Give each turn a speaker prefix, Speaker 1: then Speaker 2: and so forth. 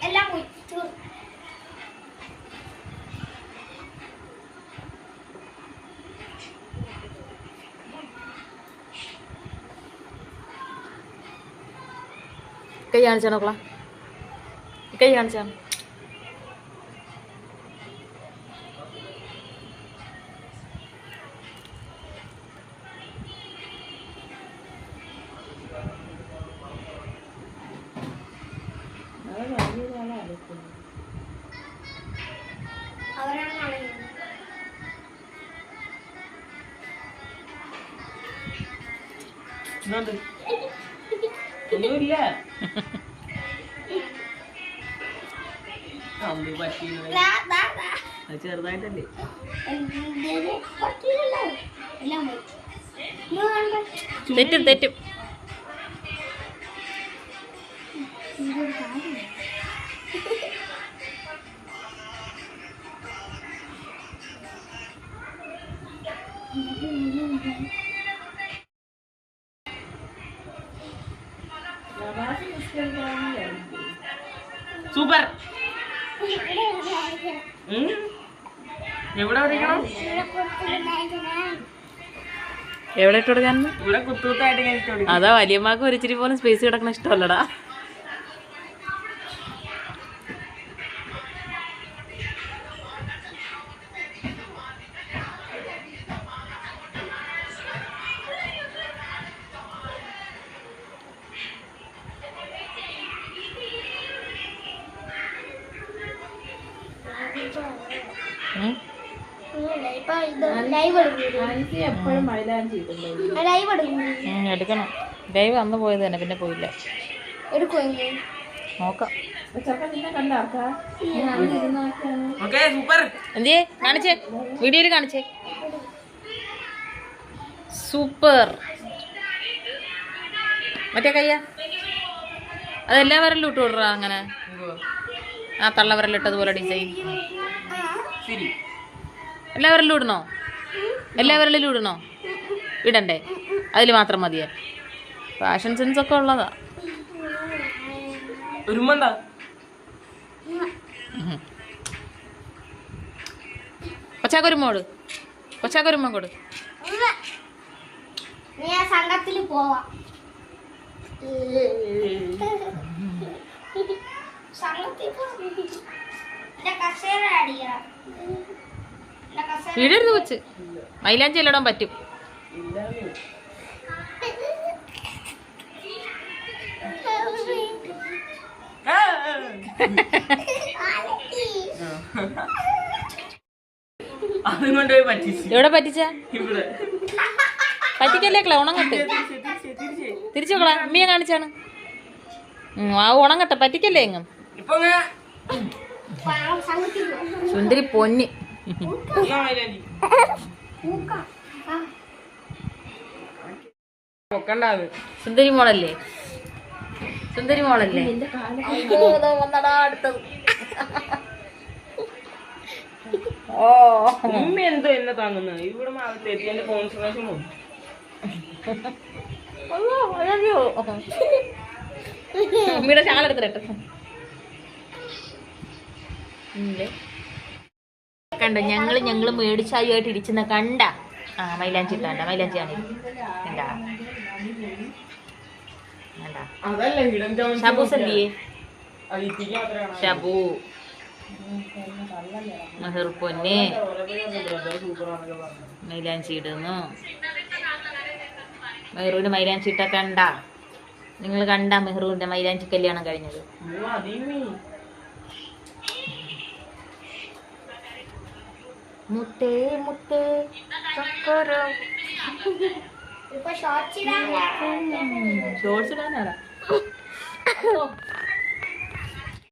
Speaker 1: എല്ലാം പോയി.
Speaker 2: കൈ കാണിച്ചാ നോക്കളാ, കൈ കാണിച്ചാ.
Speaker 3: ഒന്നുമില്ല. ചെറുതായിട്ടല്ലേ
Speaker 2: തെറ്റും തെറ്റും.
Speaker 3: സൂപ്പർ. എവിടെ വരയ്ക്കണം?
Speaker 2: എവിടെ ഇട്ട് കൊടുക്കാൻ?
Speaker 3: ഇവിടെ കുത്തൂത്തായിട്ട്.
Speaker 2: അതാ വലിയമ്മക്ക് ഒരു ഇച്ചിരി പോലും സ്പേസ് കിടക്കണ ഇഷ്ടമല്ലടാ. എടുക്കണം. ലൈവ് അന്ന് പോയത് തന്നെ, പിന്നെ പോയില്ല. നോക്കാം. എന്തേ കാണിച്ചേ, വീഡിയോയിൽ കാണിച്ചേ. സൂപ്പർ. മറ്റേ കയ്യ അതെല്ലാ വിരലിലും ഇട്ട് കൊടുറാ. അങ്ങനെ ആ തള്ള വിരലിട്ടതുപോലെ ഡിസൈൻ എല്ലാ വിരലിലും ഇടണോ? എല്ലാ വിരലിലും ഇടണോ? ഇടണ്ടേ? അതിൽ മാത്രം മതിയാ. ഫാഷൻ സെൻസ് ഒക്കെ ഉള്ളതാ. കൊച്ചാക്കൊരുമോട്, കൊച്ചാക്കൊരുമ കൊടു.
Speaker 1: സംഘത്തിൽ പോവാം.
Speaker 2: ഇടരുത് വെച്ച് മൈലാഞ്ചി എല്ലാം ഇടാൻ പറ്റും. എവിടെ പറ്റിച്ച? പറ്റിക്കല്ലേ ക്കള, ഉണങ്ങട്ട്. തിരിച്ചു നോക്കളാ, അമ്മയെ കാണിച്ചാണ്. ആ ഉണങ്ങട്ടെ, പറ്റിക്കല്ലേ എങ്ങും. സുന്ദരി പൊന്നി. സുന്ദരി മോളല്ലേ, സുന്ദരി മോളല്ലേ. വന്നടാ അടുത്തത്. ഓ
Speaker 3: എന്തോ എന്നെ താങ്ങുന്നത് ഇവിടെ എന്റെ കോൺസെൻട്രേഷൻ പോകും.
Speaker 2: അമ്മയുടെ ചാളെടുത്തിട്ട് കണ്ടോ. ഞങ്ങള് മേടിച്ചായിട്ട് ഇരിക്കുന്ന കണ്ട. ആ മൈലാഞ്ചി ഇട്ടാണ്ട, മൈലാഞ്ചിയാണ് കണ്ടാ. ഷബൂസല്ലേ, ഷബു മെഹർ പൊന്നെ മൈലാഞ്ചി ഇടുന്നു. മെഹറൂന് മൈലാഞ്ചി ഇട്ട കണ്ട? നിങ്ങൾ കണ്ട മെഹറൂന്റെ മൈലാഞ്ചി കല്യാണം കഴിഞ്ഞത്? മുത്തേ മുത്തേ ചക്കരം. ഷോർട്സ് ഇടാനാടാ.